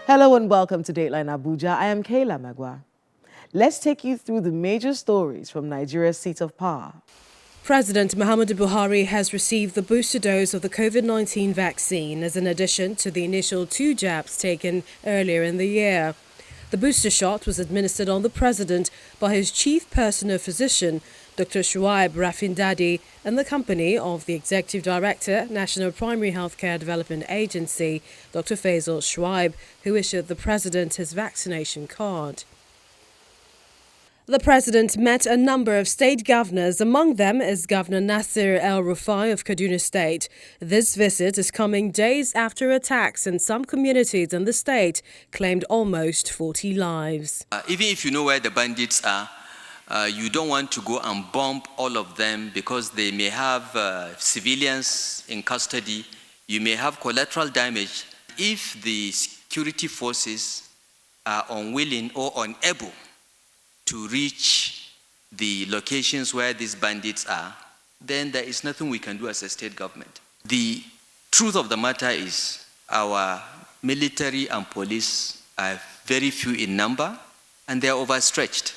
Hello and welcome to Dateline Abuja. I am Kayla Magwa. Let's take you through the major stories from Nigeria's seat of power. President Muhammadu Buhari has received the booster dose of the COVID-19 vaccine as an addition to the initial 2 jabs taken earlier in the year. The booster shot was administered on the president by his chief personal physician, Dr. Shuaib Rafindadi, and the company of the Executive Director, National Primary Healthcare Development Agency, Dr. Faisal Shuaib, who issued the president his vaccination card. The president met a number of state governors. Among them is Governor Nasir El-Rufai of Kaduna State. This visit is coming days after attacks in some communities in the state claimed almost 40 lives. Even if you know where the bandits are, you don't want to go and bomb all of them because they may have civilians in custody. You may have collateral damage. If the security forces are unwilling or unable to reach the locations where these bandits are, then there is nothing we can do as a state government. The truth of the matter is our military and police are very few in number and they are overstretched.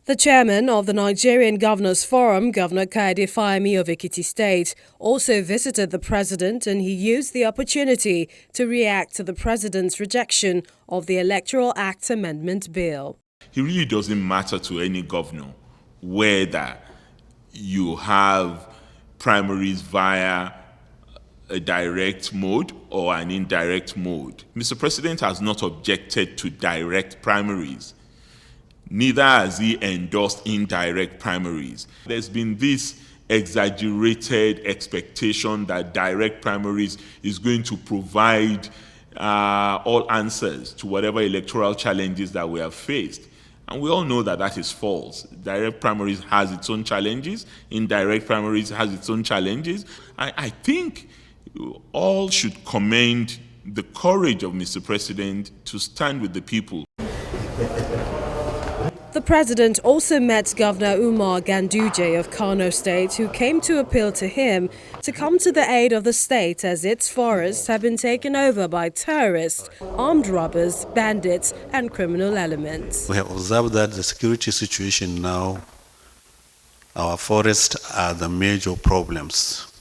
The chairman of the Nigerian Governors Forum, Governor Kaide Fayemi of Ekiti State, also visited the president, and he used the opportunity to react to the president's rejection of the Electoral Act Amendment Bill. It really doesn't matter to any governor whether you have primaries via a direct mode or an indirect mode. Mr. President has not objected to direct primaries. Neither has he endorsed indirect primaries. There's been this exaggerated expectation that direct primaries is going to provide all answers to whatever electoral challenges that we have faced. And we all know that that is false. Direct primaries has its own challenges. Indirect primaries has its own challenges. I think all should commend the courage of Mr. President to stand with the people. The president also met Governor Umar Ganduje of Kano State, who came to appeal to him to come to the aid of the state as its forests have been taken over by terrorists, armed robbers, bandits and criminal elements. We have observed that the security situation now, our forests are the major problems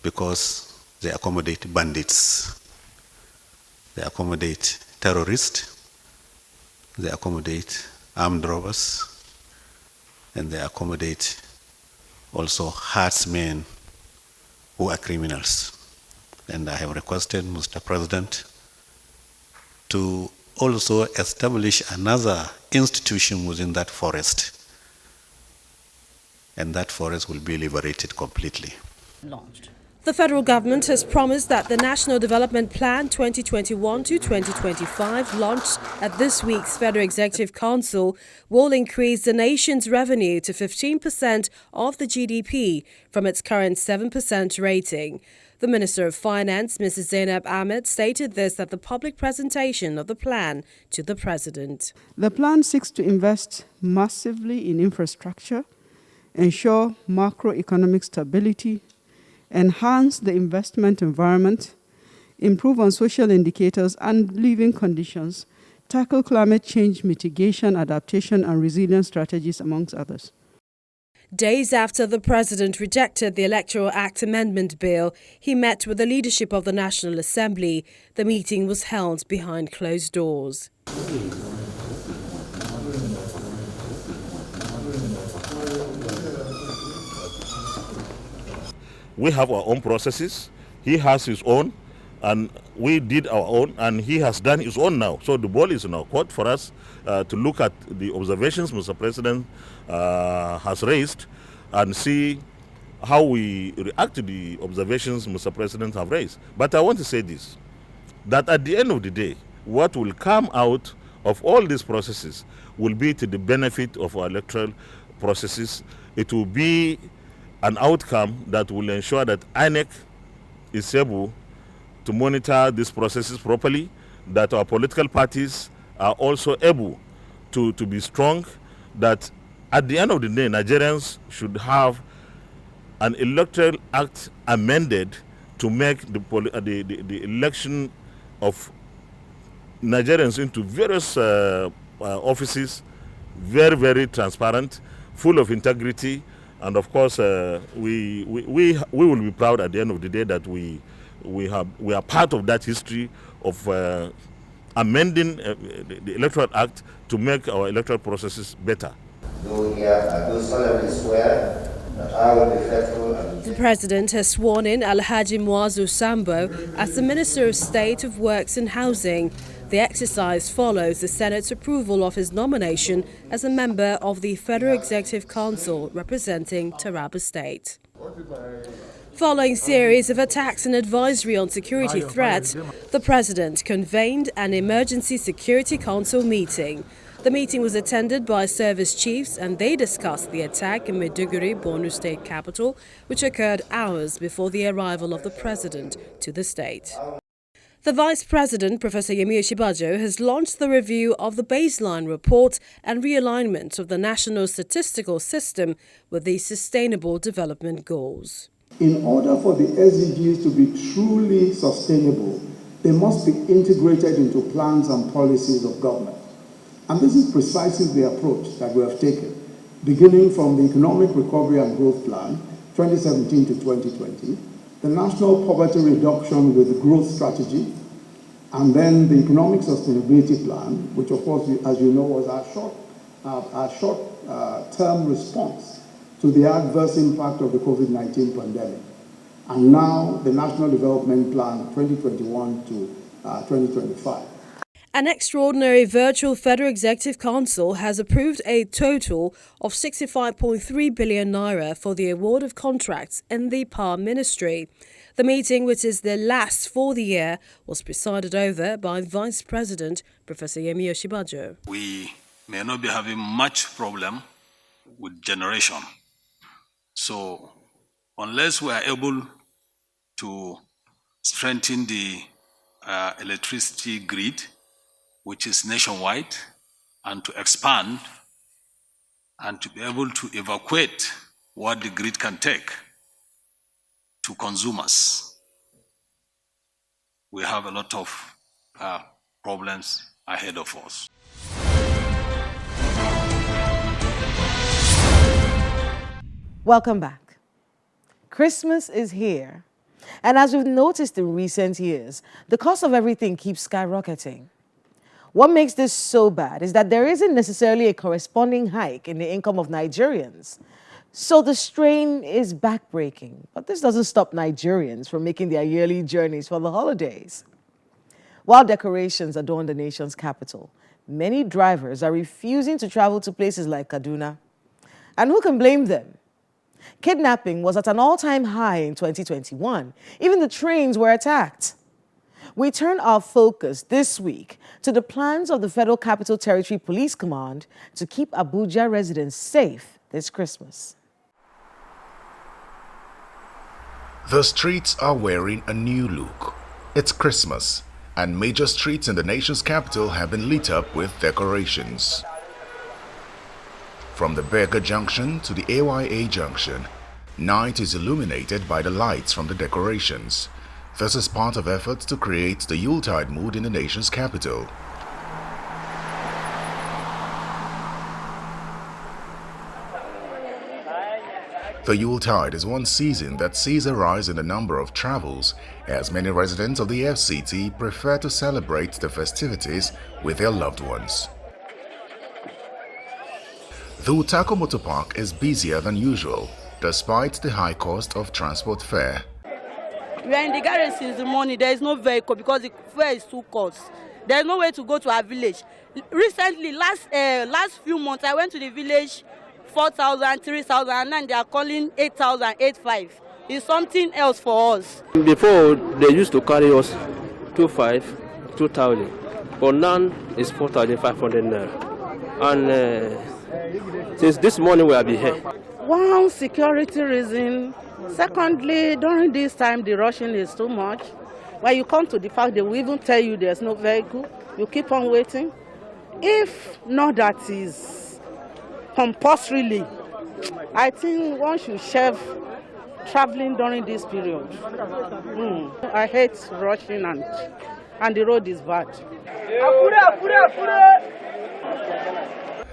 because they accommodate bandits, they accommodate terrorists, they accommodate armed robbers, and they accommodate also herdsmen who are criminals. And I have requested Mr. President to also establish another institution within that forest, and that forest will be liberated completely. Launched. The federal government has promised that the National Development Plan 2021 to 2025, launched at this week's Federal Executive Council, will increase the nation's revenue to 15% of the GDP from its current 7% rating. The Minister of Finance, Mrs. Zainab Ahmed, stated this at the public presentation of the plan to the President. The plan seeks to invest massively in infrastructure, ensure macroeconomic stability, enhance the investment environment, improve on social indicators and living conditions, tackle climate change mitigation, adaptation and resilience strategies, amongst others. Days after the president rejected the Electoral Act Amendment Bill, he met with the leadership of the National Assembly. The meeting was held behind closed doors. We have our own processes, he has his own, and we did our own, and he has done his own now. So the ball is in our court for us to look at the observations Mr. President has raised and see how we react to the observations Mr. President have raised. But I want to say this, that at the end of the day, what will come out of all these processes will be to the benefit of our electoral processes. It will be an outcome that will ensure that INEC is able to monitor these processes properly, that our political parties are also able to be strong, that at the end of the day, Nigerians should have an electoral act amended to make the election of Nigerians into various offices, very, very transparent, full of integrity, and of course, we will be proud at the end of the day that we are part of that history of amending the Electoral Act to make our electoral processes better. The President has sworn in Alhaji Muazu Sambo as the Minister of State of Works and Housing. The exercise follows the Senate's approval of his nomination as a member of the Federal Executive Council representing Taraba State. Following a series of attacks and advisory on security threats, the President convened an Emergency Security Council meeting. The meeting was attended by service chiefs and they discussed the attack in Maiduguri, Borno State capital, which occurred hours before the arrival of the President to the state. The Vice President, Professor Yemi Osinbajo, has launched the review of the baseline report and realignment of the National Statistical System with the Sustainable Development Goals. In order for the SDGs to be truly sustainable, they must be integrated into plans and policies of government. And this is precisely the approach that we have taken, beginning from the Economic Recovery and Growth Plan 2017 to 2020, the National Poverty Reduction with Growth Strategy, and then the Economic Sustainability Plan, which of course, as you know, was our short-term response to the adverse impact of the COVID-19 pandemic. And now the National Development Plan 2021 to 2025. An extraordinary virtual Federal Executive Council has approved a total of 65.3 billion naira for the award of contracts in the Power Ministry. The meeting, which is the last for the year, was presided over by Vice President Professor Yemi Osinbajo. We may not be having much problem with generation. So unless we are able to strengthen the electricity grid, which is nationwide, and to expand and to be able to evacuate what the grid can take to consumers, we have a lot of problems ahead of us. Welcome back. Christmas is here. And as we've noticed in recent years, the cost of everything keeps skyrocketing. What makes this so bad is that there isn't necessarily a corresponding hike in the income of Nigerians. So the strain is backbreaking. But this doesn't stop Nigerians from making their yearly journeys for the holidays. While decorations adorn the nation's capital, many drivers are refusing to travel to places like Kaduna. And who can blame them? Kidnapping was at an all-time high in 2021. Even the trains were attacked. We turn our focus this week to the plans of the Federal Capital Territory Police Command to keep Abuja residents safe this Christmas. The streets are wearing a new look. It's Christmas, and major streets in the nation's capital have been lit up with decorations. From the Berger Junction to the AYA Junction, night is illuminated by the lights from the decorations. This is part of efforts to create the Yuletide mood in the nation's capital. The Yuletide is one season that sees a rise in the number of travels, as many residents of the FCT prefer to celebrate the festivities with their loved ones. The Utako Motor Park is busier than usual, despite the high cost of transport fare. We are in the garage since the morning. There is no vehicle because the fare is too cost. There is no way to go to our village. Recently, last few months, I went to the village 4,000, 3,000, and then they are calling 8,000, 8,500. It's something else for us. Before, they used to carry us 2,500, 2,000, but now it's 4,500 naira. And since this morning, we have been here. One, security reason. Secondly, during this time, the rushing is too much. When you come to the park, they will even tell you there's no vehicle. You keep on waiting. If not that is compulsorily, I think one should shelve traveling during this period. I hate rushing and and the road is bad.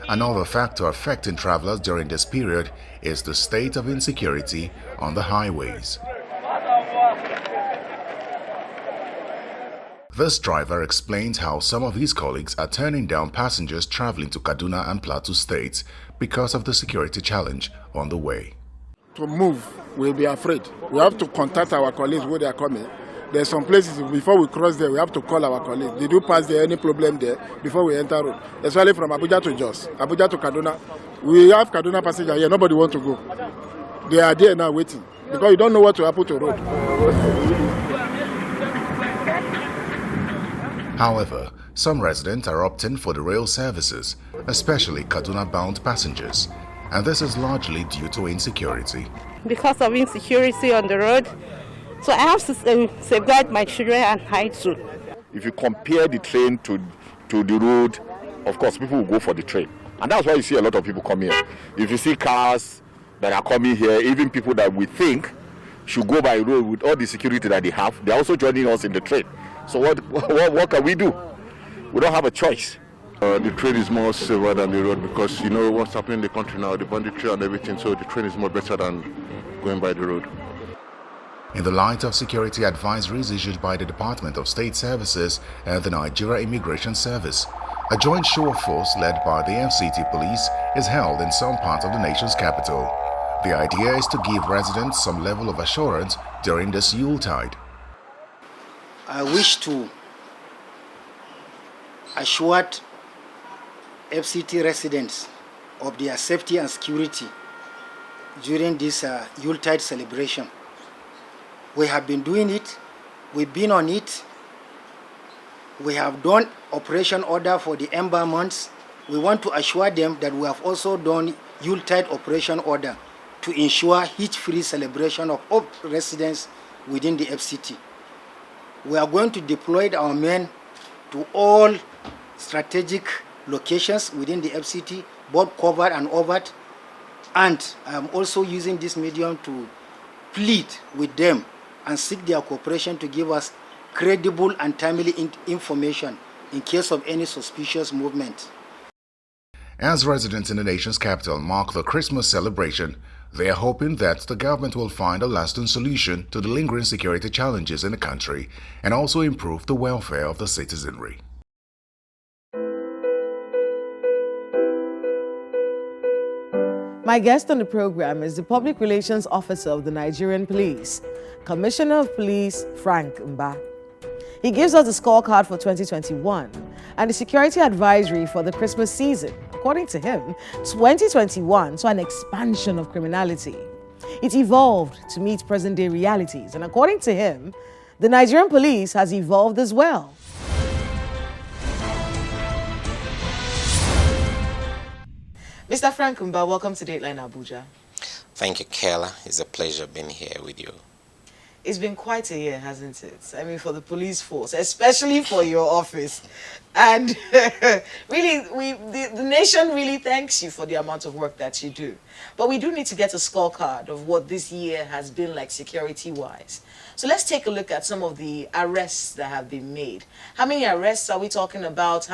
Another factor affecting travelers during this period is the state of insecurity on the highways. This driver explains how some of his colleagues are turning down passengers traveling to Kaduna and Plateau states because of the security challenge on the way. To move, we'll be afraid. We have to contact our colleagues where they are coming. There's some places, before we cross there, we have to call our colleagues. Did you pass there, any problem there, before we enter road? Especially from Abuja to Jos, Abuja to Kaduna. We have Kaduna passengers here, nobody wants to go. They are there now waiting, because you don't know what will happen to road. However, some residents are opting for the rail services, especially Kaduna-bound passengers, and this is largely due to insecurity. Because of insecurity on the road, so I have to safeguard my children and I too. If you compare the train to the road, of course people will go for the train. And that's why you see a lot of people come here. If you see cars that are coming here, even people that we think should go by road with all the security that they have, they're also joining us in the train. So what can we do? We don't have a choice. The train is more safer than the road because you know what's happening in the country now, the banditry and everything, so the train is more better than going by the road. In the light of security advisories issued by the Department of State Services and the Nigeria Immigration Service, a joint show of force led by the FCT police is held in some parts of the nation's capital. The idea is to give residents some level of assurance during this Yuletide. I wish to assure FCT residents of their safety and security during this Yuletide celebration. We have been doing it, we've been on it, we have done operation order for the ember months. We want to assure them that we have also done Yuletide operation order to ensure hitch-free celebration of all residents within the FCT. We are going to deploy our men to all strategic locations within the FCT, both covert and overt, and I am also using this medium to plead with them and seek their cooperation to give us credible and timely information in case of any suspicious movement. As residents in the nation's capital mark the Christmas celebration, they are hoping that the government will find a lasting solution to the lingering security challenges in the country and also improve the welfare of the citizenry. My guest on the program is the Public Relations Officer of the Nigerian Police, Commissioner of Police Frank Mba. He gives us the scorecard for 2021 and the security advisory for the Christmas season. According to him, 2021 saw an expansion of criminality. It evolved to meet present-day realities, and according to him, the Nigerian police has evolved as well. Mr. Frank Mba, welcome to Dateline Abuja. Thank you, Kayla. It's a pleasure being here with you. It's been quite a year, hasn't it? I mean, for the police force, especially for your office. And really, the nation really thanks you for the amount of work that you do. But we do need to get a scorecard of what this year has been like security-wise. So let's take a look at some of the arrests that have been made. How many arrests are we talking about?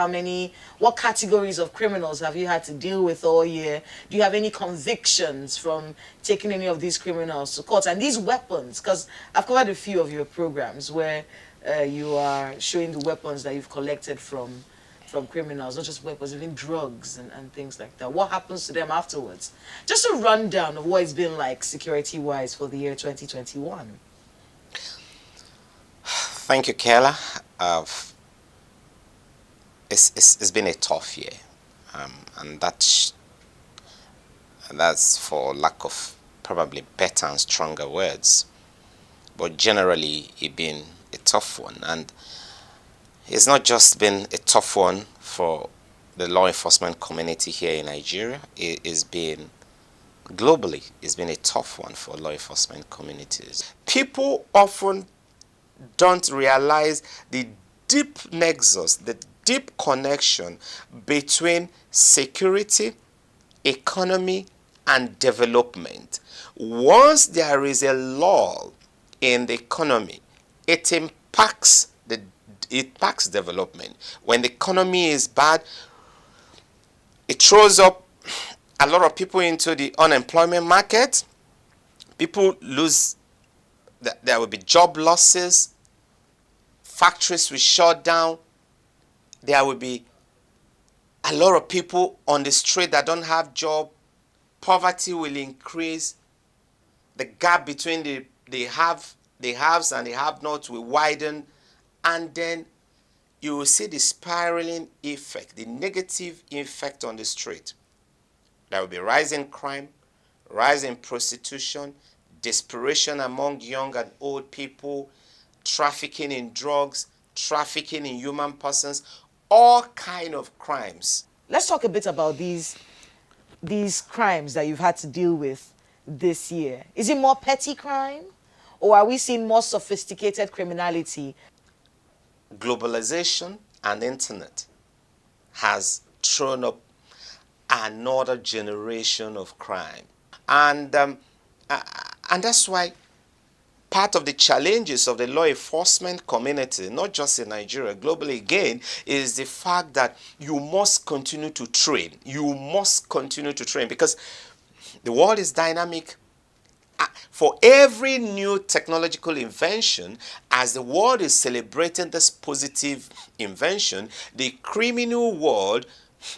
What categories of criminals have you had to deal with all year? Do you have any convictions from taking any of these criminals to court? And these weapons, because I've covered a few of your programs where you are showing the weapons that you've collected from criminals, not just weapons, even drugs and things like that. What happens to them afterwards? Just a rundown of what it's been like security-wise for the year 2021. Thank you, Kayla. It's been a tough year, and that's for lack of probably better and stronger words. But generally, it's been a tough one, and it's not just been a tough one for the law enforcement community here in Nigeria. It's been globally. It's been a tough one for law enforcement communities. People often don't realize the deep nexus, the deep connection between security, economy, and development. Once there is a lull in the economy, it impacts the it backs development. When the economy is bad, it throws up a lot of people into the unemployment market. People lose, there will be job losses, factories will shut down, there will be a lot of people on the street that don't have job, poverty will increase, the gap between the haves and the have-nots will widen, and then you will see the spiraling effect, the negative effect on the street. There will be rising crime, rising prostitution, desperation among young and old people, trafficking in drugs, trafficking in human persons, all kind of crimes. Let's talk a bit about these crimes that you've had to deal with this year. Is it more petty crime, or are we seeing more sophisticated criminality? Globalization and internet has thrown up another generation of crime, and that's why part of the challenges of the law enforcement community, not just in Nigeria, globally again, is the fact that you must continue to train. You must continue to train because the world is dynamic. For every new technological invention, as the world is celebrating this positive invention, the criminal world,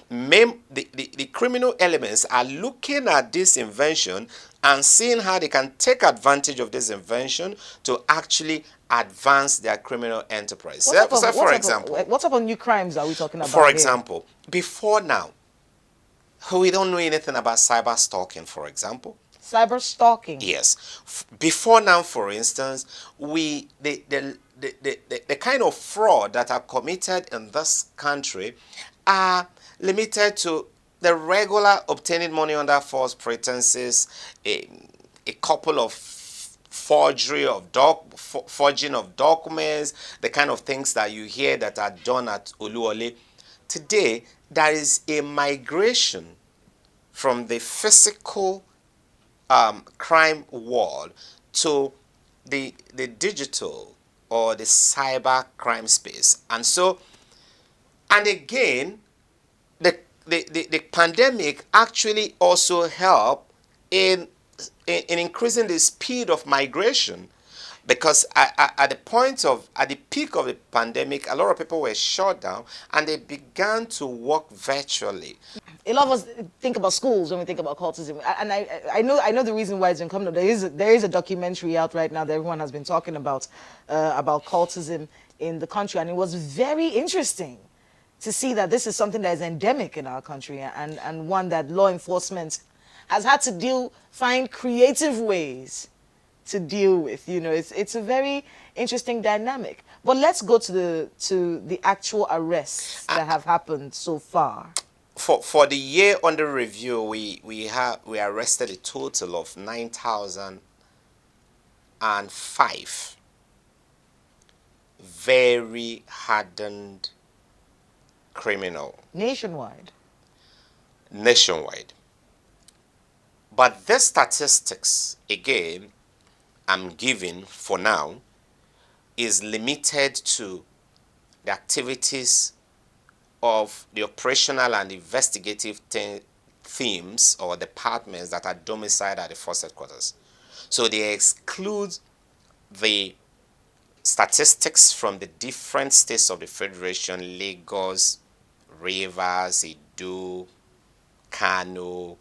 the criminal elements are looking at this invention and seeing how they can take advantage of this invention to actually advance their criminal enterprise. For example, what type of new crimes are we talking about? For example, before now, we don't know anything about cyber stalking, for example. Cyber stalking? Yes. Before now, for instance, the kind of fraud that are committed in this country are limited to the regular obtaining money under false pretenses, a couple of forging of documents, the kind of things that you hear that are done at Oluwole. Today, there is a migration from the physical crime world to the digital or the cyber crime space. And so, and again, the pandemic actually also helped in increasing the speed of migration, because at the peak of the pandemic, a lot of people were shut down and they began to work virtually. A lot of us think about schools when we think about cultism, and I know the reason why it's been coming up. There is a documentary out right now that everyone has been talking about cultism in the country, and it was very interesting to see that this is something that is endemic in our country, and one that law enforcement has had to find creative ways to deal with. You know, it's a very interesting dynamic. But let's go to the actual arrests that have happened so far. For the year under review, we arrested a total of 9,005 very hardened criminal. Nationwide. But the statistics, again, I'm giving for now, is limited to the activities of the operational and investigative themes or departments that are domiciled at the force headquarters. So they exclude the statistics from the different states of the Federation: Lagos, Rivers, Edo, Kano,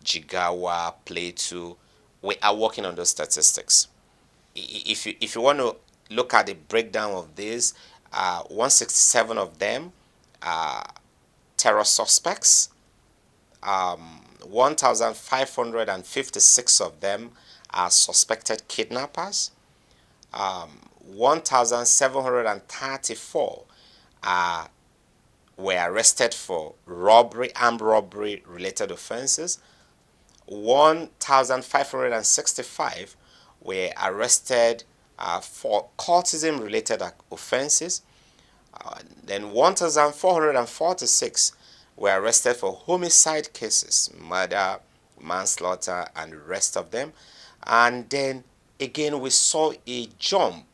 Jigawa, Plateau. We are working on those statistics. If you want to look at the breakdown of this, 167 of them are terror suspects. 1,556 of them are suspected kidnappers. 1,734 were arrested for robbery, armed robbery related offenses. 1,565 were arrested for cultism related offenses. Then 1,446 were arrested for homicide cases, murder, manslaughter, and the rest of them. And then again, we saw a jump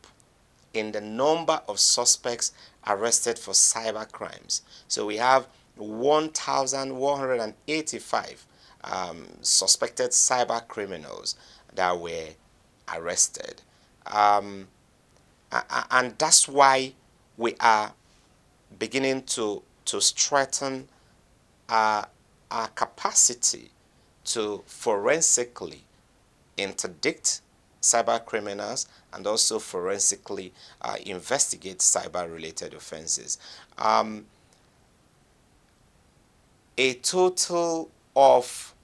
in the number of suspects arrested for cyber crimes. So we have 1,185 suspected cyber criminals that were arrested. And that's why we are beginning to strengthen our capacity to forensically interdict cyber criminals and also forensically investigate cyber-related offenses. A total of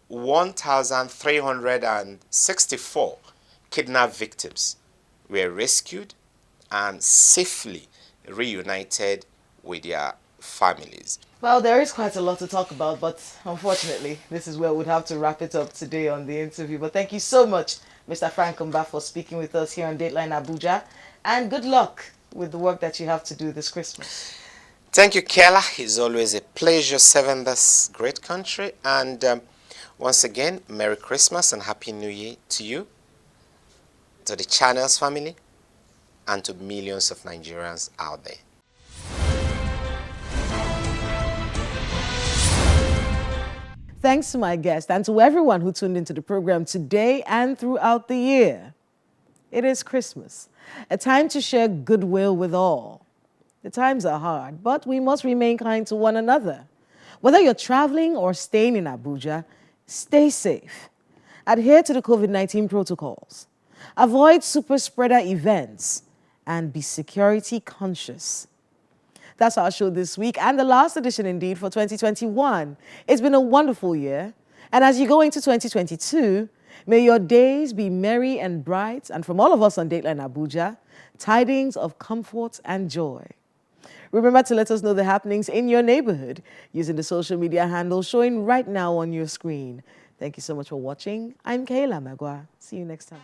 1,364 kidnapped victims were rescued and safely reunited with their families. Well, there is quite a lot to talk about, but unfortunately, this is where we'd have to wrap it up today on the interview. But thank you so much, Mr. Frank Mba, for speaking with us here on Dateline Abuja, and good luck with the work that you have to do this Christmas. Thank you, Kela. It's always a pleasure serving this great country. And once again, Merry Christmas and Happy New Year to you, to the Channels family, and to millions of Nigerians out there. Thanks to my guest and to everyone who tuned into the program today and throughout the year. It is Christmas, a time to share goodwill with all. The times are hard, but we must remain kind to one another. Whether you're traveling or staying in Abuja, stay safe. Adhere to the COVID-19 protocols. Avoid super spreader events and be security conscious. That's our show this week, and the last edition indeed for 2021. It's been a wonderful year, and as you go into 2022, may your days be merry and bright, and from all of us on Dateline Abuja, tidings of comfort and joy. Remember to let us know the happenings in your neighborhood using the social media handles showing right now on your screen. Thank you so much for watching. I'm Kayla Magwa. See you next time.